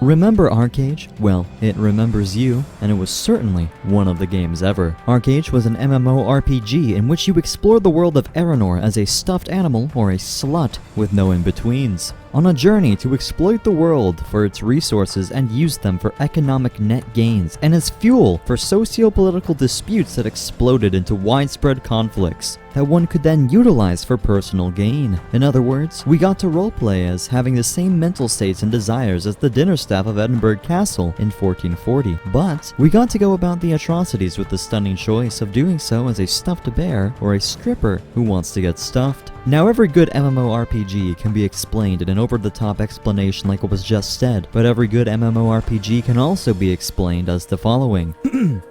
Remember Arcade? Well, it remembers you, and it was certainly one of the games ever. Arcade was an MMORPG in which you explored the world of Aranor as a stuffed animal or a slut with no in-betweens, on a journey to exploit the world for its resources and use them for economic net gains, and as fuel for socio-political disputes that exploded into widespread conflicts that one could then utilize for personal gain. In other words, we got to roleplay as having the same mental states and desires as the dinner staff of Edinburgh Castle in 1440, but we got to go about the atrocities with the stunning choice of doing so as a stuffed bear or a stripper who wants to get stuffed. Now, every good MMORPG can be explained in an over-the-top explanation like what was just said, but every good MMORPG can also be explained as the following.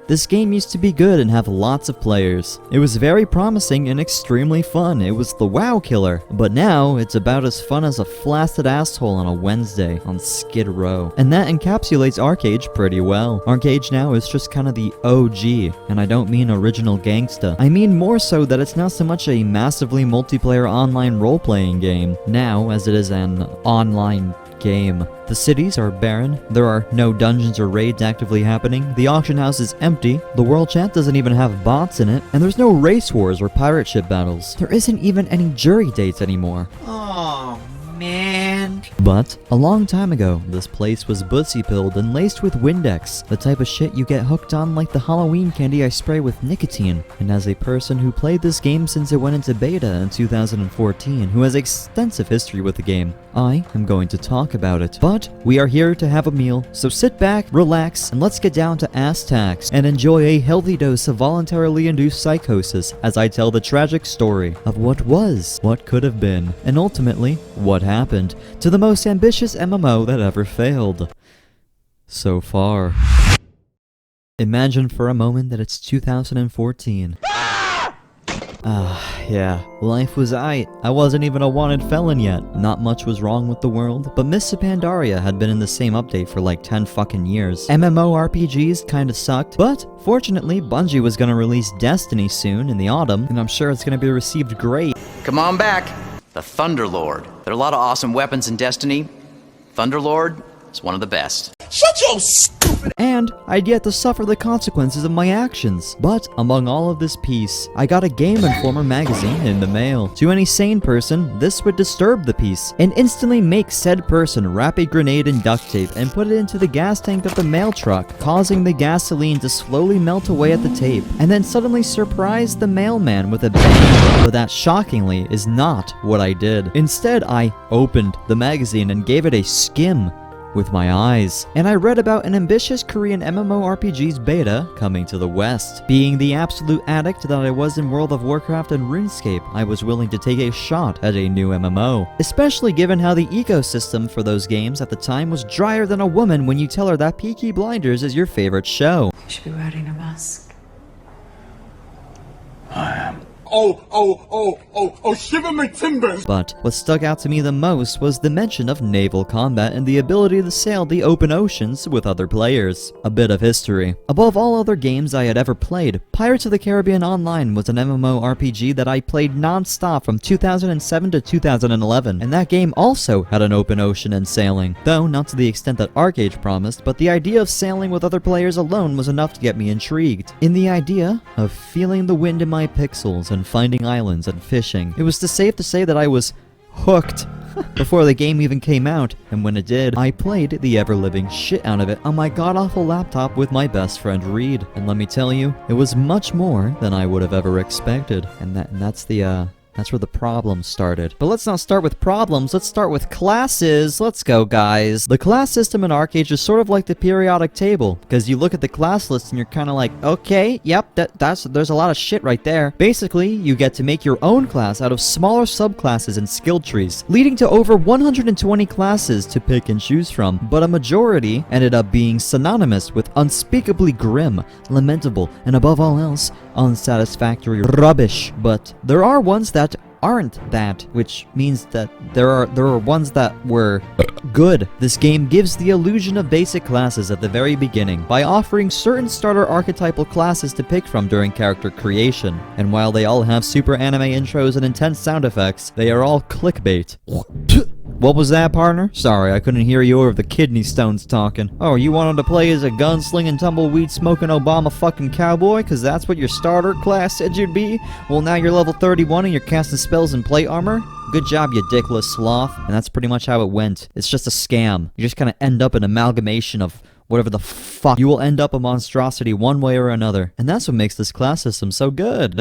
This game used to be good and have lots of players. It was very promising and extremely fun. It was the WoW killer. But now, it's about as fun as a flaccid asshole on a Wednesday on Skid Row. And that encapsulates Arcade pretty well. Arcade now is just kind of the OG, and I don't mean original gangsta. I mean more so that it's not so much a massively multiplayer online role-playing game now as it is an online game. The cities are barren, there are no dungeons or raids actively happening, the auction house is empty, the world chat doesn't even have bots in it, and there's no race wars or pirate ship battles. There isn't even any jury dates anymore. Oh, man. But a long time ago, this place was bussy-pilled and laced with Windex, the type of shit you get hooked on like the Halloween candy I spray with nicotine. And as a person who played this game since it went into beta in 2014, who has extensive history with the game, I am going to talk about it. But we are here to have a meal, so sit back, relax, and let's get down to ass tax and enjoy a healthy dose of voluntarily induced psychosis as I tell the tragic story of what was, what could have been, and ultimately, what happened to the most ambitious MMO that ever failed. So far. Imagine for a moment that it's 2014. Yeah, life was aight. I wasn't even a wanted felon yet. Not much was wrong with the world, but Mists of Pandaria had been in the same update for like 10 fucking years. MMORPGs kinda sucked, but fortunately Bungie was gonna release Destiny soon in the autumn, and I'm sure it's gonna be received great. Come on back. The Thunderlord. There are a lot of awesome weapons in Destiny. Thunderlord is one of the best. Shut your stupid. And I'd yet to suffer the consequences of my actions. But among all of this peace, I got a Game Informer magazine in the mail. To any sane person, this would disturb the peace and instantly make said person wrap a grenade in duct tape and put it into the gas tank of the mail truck, causing the gasoline to slowly melt away at the tape, and then suddenly surprise the mailman with a bang. But that shockingly is not what I did. Instead, I opened the magazine and gave it a skim with my eyes, and I read about an ambitious Korean MMORPG's beta coming to the West. Being the absolute addict that I was in World of Warcraft and RuneScape, I was willing to take a shot at a new MMO, especially given how the ecosystem for those games at the time was drier than a woman when you tell her that Peaky Blinders is your favorite show. You should be wearing a mask. I am. Shiver my timbers! But what stuck out to me the most was the mention of naval combat and the ability to sail the open oceans with other players. A bit of history. Above all other games I had ever played, Pirates of the Caribbean Online was an MMORPG that I played non-stop from 2007 to 2011, and that game also had an open ocean and sailing. Though not to the extent that Arcade promised, but the idea of sailing with other players alone was enough to get me intrigued. In the idea of feeling the wind in my pixels and finding islands and fishing, it was safe to say that I was hooked before the game even came out, and when it did, I played the ever-living shit out of it on my god-awful laptop with my best friend Reed. And let me tell you, it was much more than I would have ever expected. And that's where the problems started. But let's not start with problems, let's start with classes. Let's go, guys. The class system in Arcade is sort of like the periodic table, because you look at the class list and you're kind of like, okay, yep, there's a lot of shit right there. Basically, you get to make your own class out of smaller subclasses and skill trees, leading to over 120 classes to pick and choose from, but a majority ended up being synonymous with unspeakably grim, lamentable, and above all else, unsatisfactory rubbish. But there are ones that aren't that, which means that there are ones that were good. This game gives the illusion of basic classes at the very beginning by offering certain starter archetypal classes to pick from during character creation. And while they all have super anime intros and intense sound effects, they are all clickbait. What was that, partner? Sorry, I couldn't hear you over the kidney stones talking. Oh, you wanted to play as a gunslinging, tumbleweed smoking Obama fucking cowboy? Cause that's what your starter class said you'd be? Well, now you're level 31 and you're casting spells in plate armor? Good job, you dickless sloth. And that's pretty much how it went. It's just a scam. You just kind of end up an amalgamation of whatever the fuck. You will end up a monstrosity one way or another. And that's what makes this class system so good.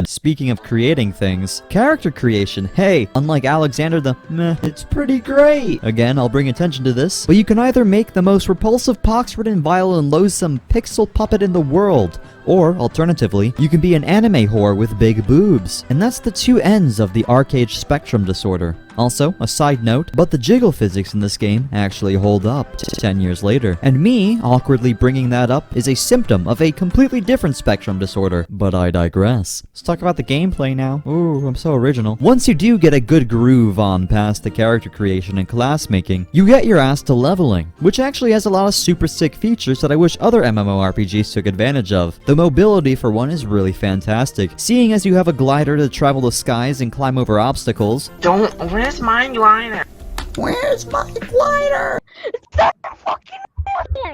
Speaking of creating things, character creation. Hey, unlike Alexander the meh, it's pretty great. Again, I'll bring attention to this. But you can either make the most repulsive pox-ridden, vile, and loathsome pixel puppet in the world, or, alternatively, you can be an anime whore with big boobs. And that's the two ends of the arcade spectrum disorder. Also, a side note, but the jiggle physics in this game actually hold up 10 years later. And me awkwardly bringing that up is a symptom of a completely different spectrum disorder. But I digress. Let's talk about the gameplay now. Ooh, I'm so original. Once you do get a good groove on past the character creation and class making, you get your ass to leveling, which actually has a lot of super sick features that I wish other MMORPGs took advantage of. The mobility, for one, is really fantastic. Seeing as you have a glider to travel the skies and climb over obstacles. Where's my glider? Where's my glider?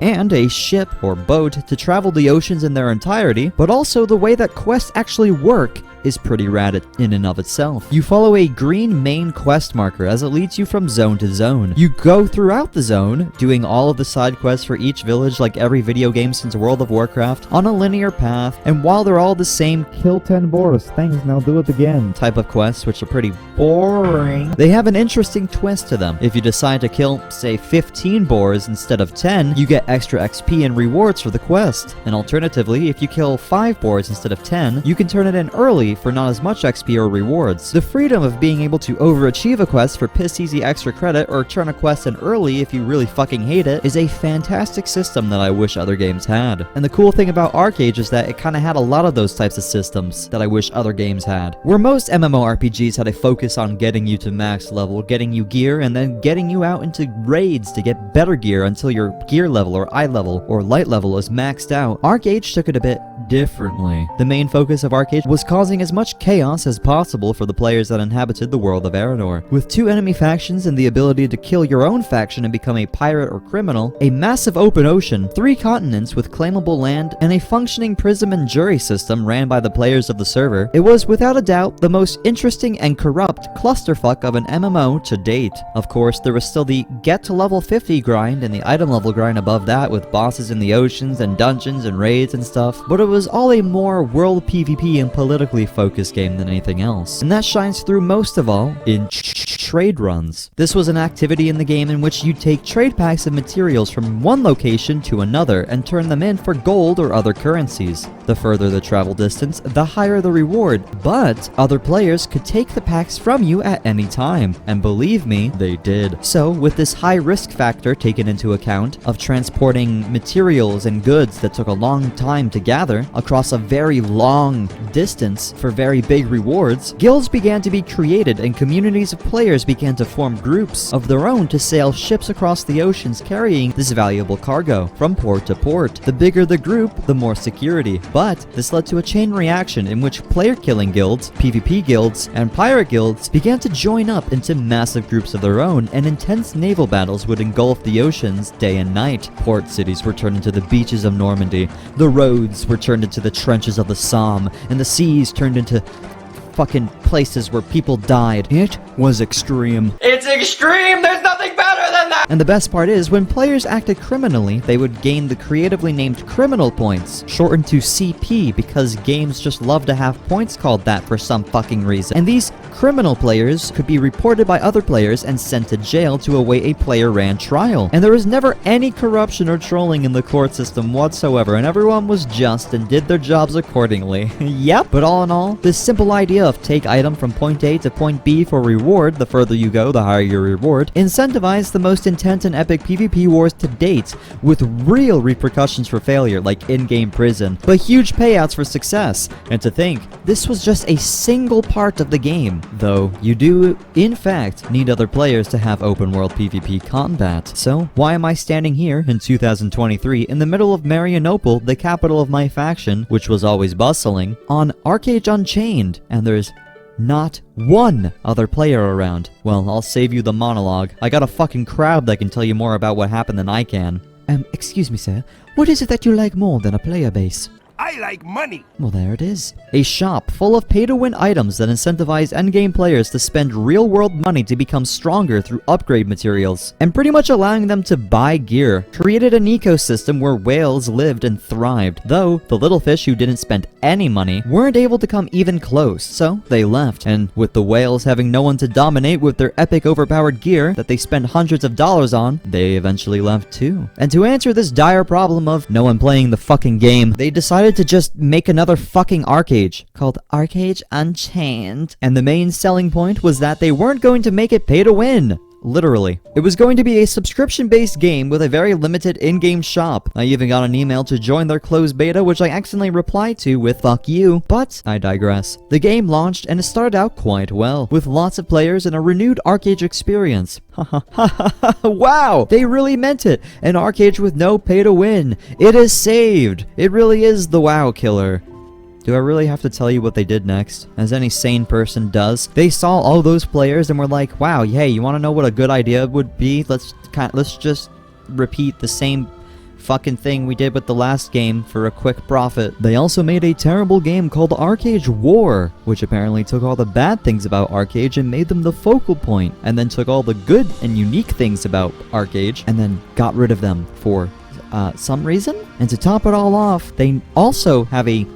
And a ship or boat to travel the oceans in their entirety, but also the way that quests actually work is pretty rad in and of itself. You follow a green main quest marker as it leads you from zone to zone. You go throughout the zone, doing all of the side quests for each village like every video game since World of Warcraft, on a linear path, and while they're all the same kill 10 boars, thanks, now do it again type of quests, which are pretty boring, they have an interesting twist to them. If you decide to kill, say, 15 boars instead of 10, you get extra XP and rewards for the quest. And alternatively, if you kill 5 boars instead of 10, you can turn it in early for not as much XP or rewards. The freedom of being able to overachieve a quest for piss easy extra credit or turn a quest in early if you really fucking hate it is a fantastic system that I wish other games had. And the cool thing about ArcheAge is that it kinda had a lot of those types of systems that I wish other games had. Where most MMORPGs had a focus on getting you to max level, getting you gear, and then getting you out into raids to get better gear until your gear level or eye level or light level is maxed out, ArcheAge took it a bit differently. The main focus of ArcheAge was causing as much chaos as possible for the players that inhabited the world of Aranor. With 2 enemy factions and the ability to kill your own faction and become a pirate or criminal, a massive open ocean, 3 continents with claimable land, and a functioning prism and jury system ran by the players of the server, it was without a doubt the most interesting and corrupt clusterfuck of an MMO to date. Of course, there was still the get to level 50 grind and the item level grind above that with bosses in the oceans and dungeons and raids and stuff, but it was all a more world PvP and politically focused game than anything else. And that shines through most of all in trade runs. This was an activity in the game in which you take trade packs of materials from one location to another and turn them in for gold or other currencies. The further the travel distance, the higher the reward, but other players could take the packs from you at any time, and believe me, they did. So, with this high risk factor taken into account of transporting materials and goods that took a long time to gather across a very long distance for very big rewards, guilds began to be created and communities of players began to form groups of their own to sail ships across the oceans carrying this valuable cargo from port to port. The bigger the group, the more security. But this led to a chain reaction in which player-killing guilds, PvP guilds, and pirate guilds began to join up into massive groups of their own, and intense naval battles would engulf the oceans day and night. Port cities were turned into the beaches of Normandy, the roads were turned into the trenches of the Somme, and the seas turned into fucking places where people died. It was extreme. It's extreme! There's nothing better than that! And the best part is, when players acted criminally, they would gain the creatively named criminal points, shortened to CP because games just love to have points called that for some fucking reason. And these criminal players could be reported by other players and sent to jail to await a player-ran trial. And there was never any corruption or trolling in the court system whatsoever, and everyone was just and did their jobs accordingly. Yep. But all in all, this simple idea of take item from point A to point B for reward, the further you go, the higher your reward, incentivized the most intense and epic PvP wars to date, with real repercussions for failure, like in-game prison, but huge payouts for success. And to think, this was just a single part of the game, though you do, in fact, need other players to have open-world PvP combat. So, why am I standing here in 2023 in the middle of Marianople, the capital of my faction, which was always bustling, on ArcheAge Unchained, and there's not one other player around. Well, I'll save you the monologue. I got a fucking crowd that can tell you more about what happened than I can. Excuse me, sir. What is it that you like more than a player base? I like money. Well, there it is. A shop full of pay-to-win items that incentivize endgame players to spend real-world money to become stronger through upgrade materials, and pretty much allowing them to buy gear, created an ecosystem where whales lived and thrived, though the little fish who didn't spend any money weren't able to come even close, so they left. And with the whales having no one to dominate with their epic overpowered gear that they spend hundreds of dollars on, they eventually left too. And to answer this dire problem of no one playing the fucking game, they decided to just make another fucking Arcade called Arcade Unchained. And the main selling point was that they weren't going to make it pay to win. Literally. It was going to be a subscription-based game with a very limited in-game shop. I even got an email to join their closed beta, which I accidentally replied to with "fuck you," but I digress. The game launched and it started out quite well, with lots of players and a renewed Arcade experience. Wow! They really meant it! An Arcade with no pay-to-win. It is saved! It really is the WoW killer. Do I really have to tell you what they did next? As any sane person does. They saw all those players and were like, wow, hey, you want to know what a good idea would be? Let's just repeat the same fucking thing we did with the last game for a quick profit. They also made a terrible game called Arcade War, which apparently took all the bad things about Arcade and made them the focal point, and then took all the good and unique things about Arcade and then got rid of them for some reason. And to top it all off, they also have a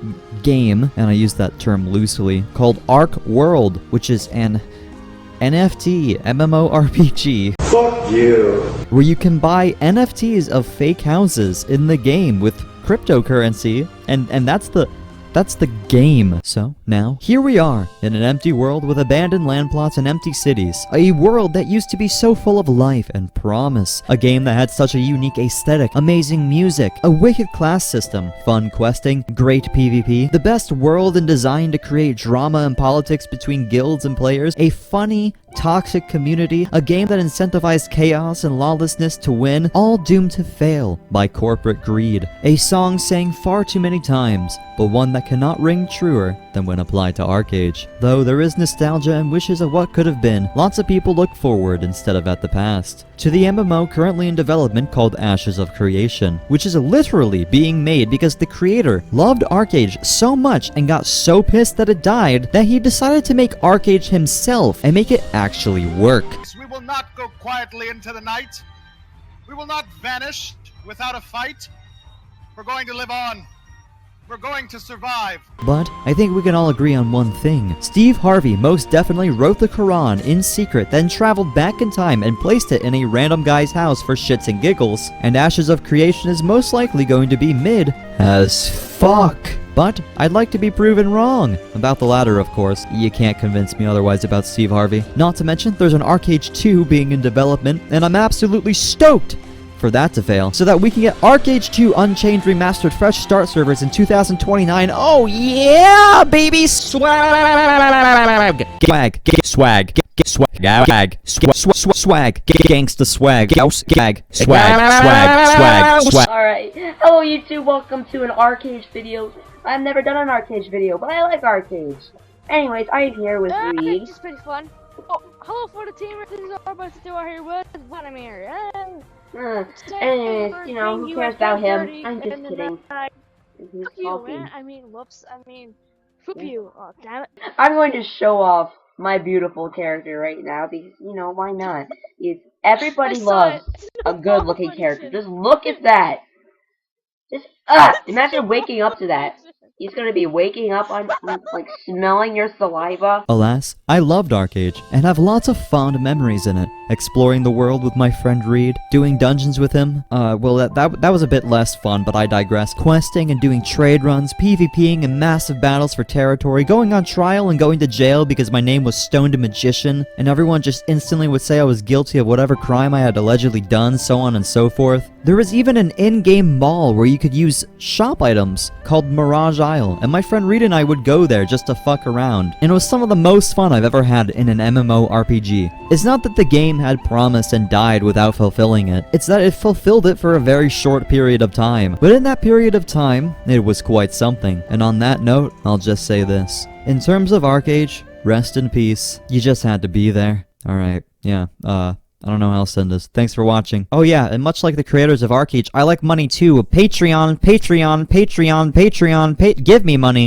game, and I use that term loosely, called Ark World, which is an NFT MMORPG. Fuck you. Where you can buy NFTs of fake houses in the game with cryptocurrency, and that's the game. So now, here we are, in an empty world with abandoned land plots and empty cities. A world that used to be so full of life and promise. A game that had such a unique aesthetic, amazing music, a wicked class system, fun questing, great PvP, the best world and design to create drama and politics between guilds and players, a funny, toxic community, a game that incentivized chaos and lawlessness to win, all doomed to fail by corporate greed. A song sang far too many times, but one that cannot ring truer than when applied to Arcade. Though there is nostalgia and wishes of what could have been, lots of people look forward instead of at the past. To the MMO currently in development called Ashes of Creation, which is literally being made because the creator loved Arcade so much and got so pissed that it died that he decided to make Arcade himself and make it actually work. We will not go quietly into the night. We will not vanish without a fight. We're going to live on. We're going to survive. But I think we can all agree on one thing. Steve Harvey most definitely wrote the Quran in secret, then traveled back in time and placed it in a random guy's house for shits and giggles. And Ashes of Creation is most likely going to be mid as fuck. But I'd like to be proven wrong. About the latter, of course. You can't convince me otherwise about Steve Harvey. Not to mention, there's an Arcade 2 being in development, and I'm absolutely stoked for that to fail, so that we can get Arcade 2 Unchained Remastered fresh start servers in 2029. Oh yeah, baby! Swag! Swag! Swag! Swag! Swag! Gangsta swag! Swag! Swag! Alright, hello YouTube, welcome to an Arcade video. I've never done an Arcade video, but I like arcades. Anyways, I am here with Reed. It's pretty fun. Oh, hello for the team, this is Arbus still here with Vladimir. Anyways, you know, who cares about him? I'm just kidding. Fuck you, man. I mean, whoops. I mean, whoop you. Oh, damn it. I'm going to show off my beautiful character right now because, you know, why not? Everybody loves a good-looking character. Just look at that. Just, imagine waking up to that. He's gonna be waking up on, like, smelling your saliva. Alas, I loved Arcade, and have lots of fond memories in it. Exploring the world with my friend Reed, doing dungeons with him. Well, that was a bit less fun, but I digress. Questing and doing trade runs, PvPing and massive battles for territory, going on trial and going to jail because my name was Stoned Magician, and everyone just instantly would say I was guilty of whatever crime I had allegedly done, so on and so forth. There was even an in-game mall where you could use shop items called Mirage Isle, and my friend Reed and I would go there just to fuck around, and it was some of the most fun I've ever had in an MMORPG. It's not that the game had promised and died without fulfilling it, it's that it fulfilled it for a very short period of time. But in that period of time, it was quite something, and on that note, I'll just say this. In terms of Arcade, Rest in peace. You just had to be there. Alright, yeah, I don't know how else to end this. Thanks for watching. Oh yeah, and much like the creators of ArcheAge, I like money too. Patreon, give me money.